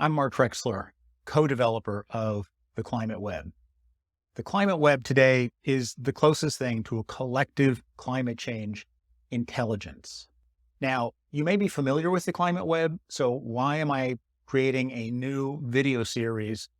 I'm Mark Trexler, co-developer of the Climate Web. The Climate Web today is the closest thing to a collective climate change intelligence. Now, you may be familiar with the Climate Web, so why am I creating a new video series,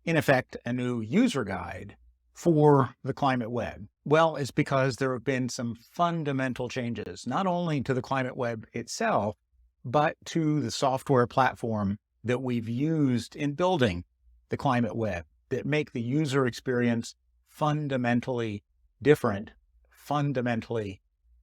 in effect, a new user guide for the Climate Web? Well, it's because there have been some fundamental changes, not only to the Climate Web itself, but to the software platform that we've used in building the Climate Web that make the user experience fundamentally different, fundamentally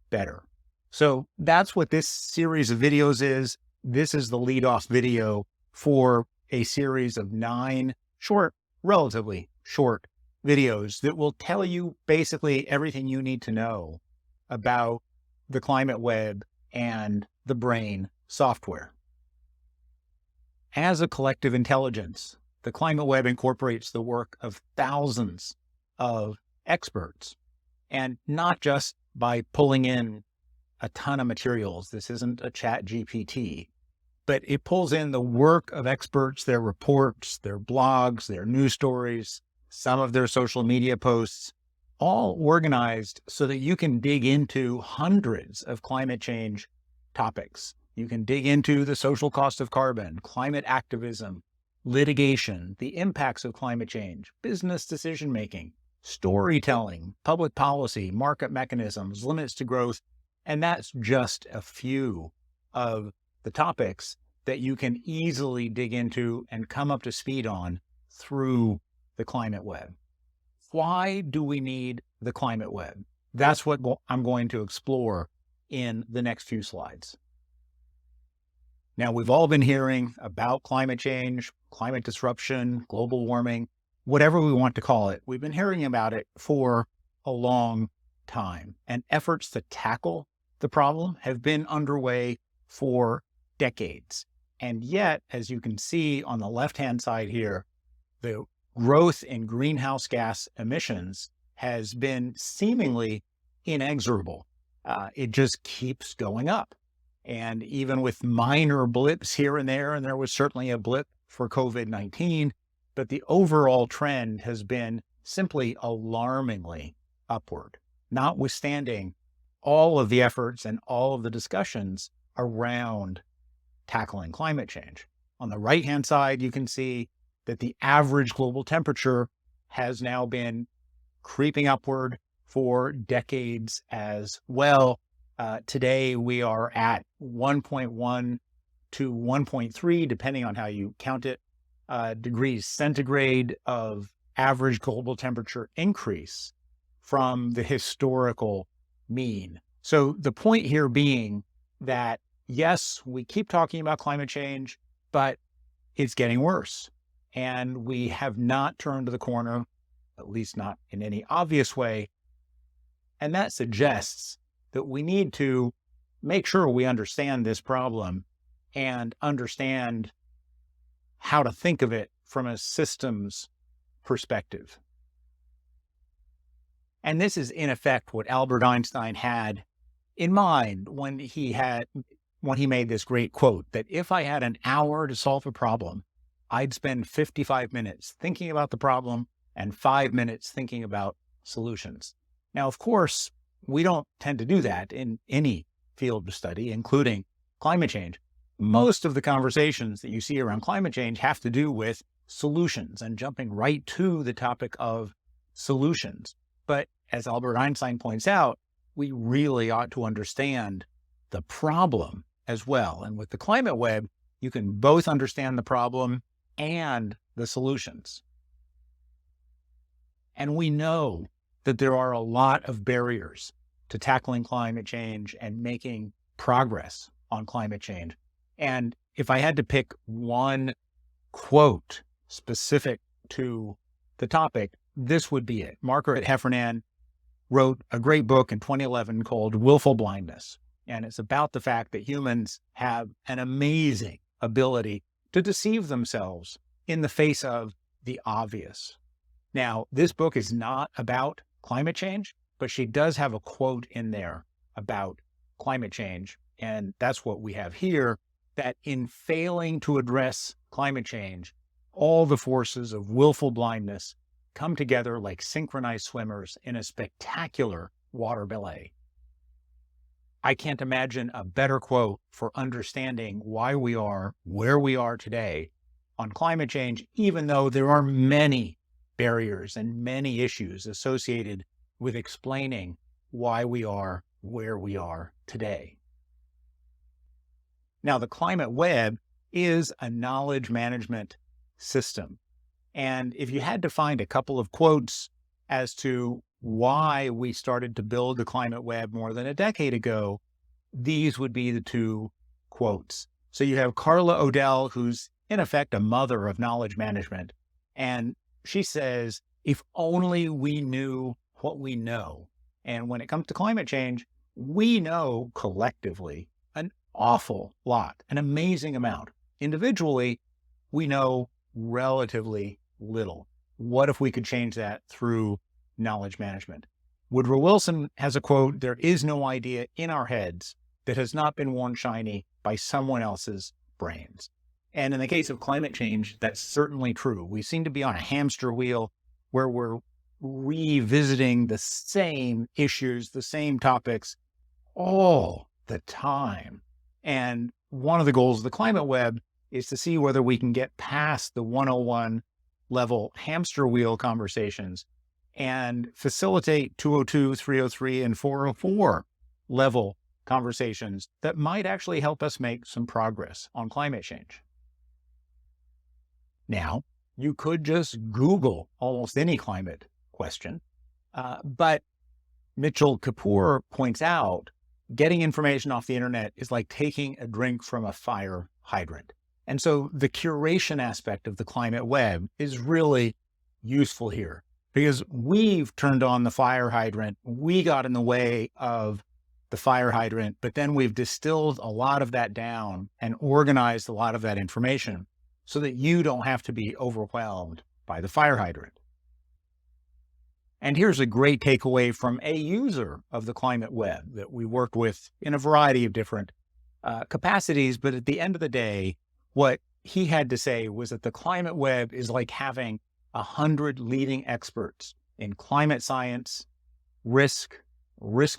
better. So that's what this series of videos is. This is the lead-off video for a series of 9 short, relatively short videos that will tell you basically everything you need to know about the Climate Web and the Brain software. As a collective intelligence, the Climate Web incorporates the work of thousands of experts, and not just by pulling in a ton of materials. This isn't a chat GPT, but it pulls in the work of experts, their reports, their blogs, their news stories, some of their social media posts, all organized so that you can dig into hundreds of climate change topics. You can dig into the social cost of carbon, climate activism, litigation, the impacts of climate change, business decision-making, storytelling, public policy, market mechanisms, limits to growth. And that's just a few of the topics that you can easily dig into and come up to speed on through the Climate Web. Why do we need the Climate Web? That's what I'm going to explore in the next few slides. Now, we've all been hearing about climate change, climate disruption, global warming, whatever we want to call it. We've been hearing about it for a long time, and efforts to tackle the problem have been underway for decades. And yet, as you can see on the left-hand side here, the growth in greenhouse gas emissions has been seemingly inexorable. It just keeps going up. And even with minor blips here and there was certainly a blip for COVID-19, but the overall trend has been simply alarmingly upward, notwithstanding all of the efforts and all of the discussions around tackling climate change. On the right-hand side, you can see that the average global temperature has now been creeping upward for decades as well. Today, we are at 1.1 to 1.3, depending on how you count it, degrees centigrade of average global temperature increase from the historical mean. So the point here being that, yes, we keep talking about climate change, but it's getting worse. And we have not turned the corner, at least not in any obvious way. And that suggests that we need to make sure we understand this problem and understand how to think of it from a systems perspective. And this is, in effect, what Albert Einstein had in mind when he made this great quote, that if I had an hour to solve a problem, I'd spend 55 minutes thinking about the problem and 5 minutes thinking about solutions. Now, of course, we don't tend to do that in any field of study, including climate change. Most of the conversations that you see around climate change have to do with solutions and jumping right to the topic of solutions. But as Albert Einstein points out, we really ought to understand the problem as well. And with the Climate Web, you can both understand the problem and the solutions. And we know that there are a lot of barriers to tackling climate change and making progress on climate change. And if I had to pick one quote specific to the topic, this would be it. Margaret Heffernan wrote a great book in 2011 called Willful Blindness. And it's about the fact that humans have an amazing ability to deceive themselves in the face of the obvious. Now, this book is not about climate change, but she does have a quote in there about climate change. And that's what we have here. that in failing to address climate change, all the forces of willful blindness come together like synchronized swimmers in a spectacular water ballet. I can't imagine a better quote for understanding why we are where we are today on climate change, even though there are many barriers and many issues associated with explaining why we are where we are today. Now, the climate web is a knowledge management system. And if you had to find a couple of quotes as to why we started to build the climate web more than a decade ago, these would be the two quotes. So you have Carla Odell, who's in effect a mother of knowledge management. And she says, if only we knew what we know. And when it comes to climate change, we know collectively an awful lot, an amazing amount. Individually, we know relatively little. What if we could change that through knowledge management? Woodrow Wilson has a quote, "There is no idea in our heads that has not been worn shiny by someone else's brains." And in the case of climate change, that's certainly true. We seem to be on a hamster wheel where we're revisiting the same issues, the same topics all the time. And one of the goals of the climate web is to see whether we can get past the 101 level hamster wheel conversations and facilitate 202, 303, and 404 level conversations that might actually help us make some progress on climate change. Now, you could just Google almost any climate question, but Mitchell Kapoor points out getting information off the internet is like taking a drink from a fire hydrant. And so the curation aspect of the climate web is really useful here because we've turned on the fire hydrant. We got in the way of the fire hydrant, but then we've distilled a lot of that down and organized a lot of that information so that you don't have to be overwhelmed by the fire hydrant. And here's a great takeaway from a user of the climate web that we worked with in a variety of different capacities. But at the end of the day, what he had to say was that the climate web is like having 100 leading experts in climate science, risk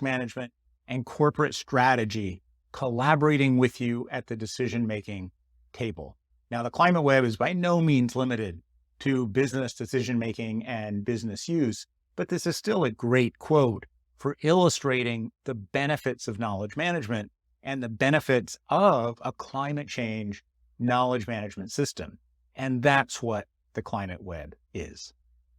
management, and corporate strategy collaborating with you at the decision-making table. Now, the climate web is by no means limited to business decision-making and business use, but this is still a great quote for illustrating the benefits of knowledge management and the benefits of a climate change knowledge management system. And that's what the climate web is.